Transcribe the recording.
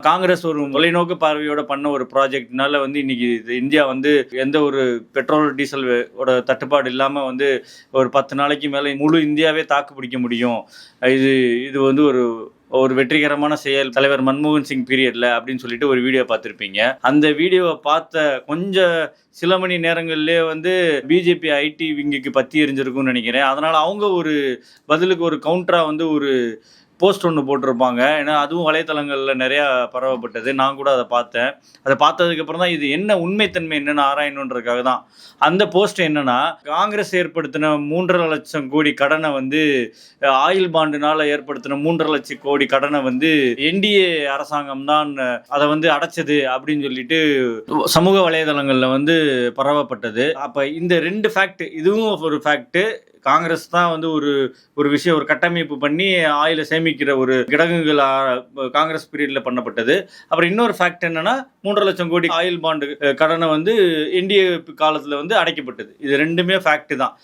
காங்கிரஸ் ஒரு தொலைநோக்கு பார்வையோட பண்ண ஒரு ப்ராஜெக்ட்னால இன்னைக்கு இந்தியா எந்த ஒரு பெட்ரோல் டீசல் ஓட தட்டுப்பாடு இல்லாம ஒரு 10 நாளைக்கு மேல முழு இந்தியாவே தாக்கு பிடிக்க முடியும். இது இது ஒரு ஒரு வெற்றிகரமான செயல் தலைவர் மன்மோகன் சிங் பீரியட்ல அப்படின்னு சொல்லிட்டு ஒரு வீடியோ பார்த்துருப்பீங்க. அந்த வீடியோவை பார்த்த கொஞ்சம் சில மணி நேரங்கள்லேயே பிஜேபி ஐடி விங்குக்கு பத்தி எரிஞ்சிருக்கும்னு நினைக்கிறேன். அதனால அவங்க ஒரு பதிலுக்கு ஒரு கவுண்டரா ஒரு போஸ்ட் ஒன்று போட்டிருப்பாங்க. ஏன்னா அதுவும் வலைத்தளங்களில் நிறையா பரவப்பட்டது. நான் கூட அதை பார்த்தேன். அதை பார்த்ததுக்கப்புறம் தான் இது என்ன உண்மைத்தன்மை என்னென்னு ஆராயணுன்றதுக்காக தான் அந்த போஸ்ட். என்னன்னா, காங்கிரஸ் ஏற்படுத்தின 3.5 லட்சம் கோடி கடனை ஆயில் பாண்டுனால ஏற்படுத்தின 3.5 லட்சம் கோடி கடனை என்டிஏ அரசாங்கம் தான் அதை அடைச்சது அப்படின்னு சொல்லிட்டு சமூக வலைதளங்களில் பரவப்பட்டது. அப்போ இந்த 2 ஃபேக்ட், இதுவும் ஒரு ஃபேக்ட். காங்கிரஸ் தான் ஒரு விஷயம், ஒரு கட்டமைப்பு பண்ணி ஆயில சேமிக்கிற ஒரு கிடங்குகள் காங்கிரஸ் பீரியட்ல பண்ணப்பட்டது. அப்புறம் இன்னொரு ஃபேக்ட் என்னன்னா, 3.5 லட்சம் கோடி ஆயில் பாண்டு கடனை என்டிஏ காலத்துல அடைக்கப்பட்டது. இது 2மே ஃபேக்ட் தான்.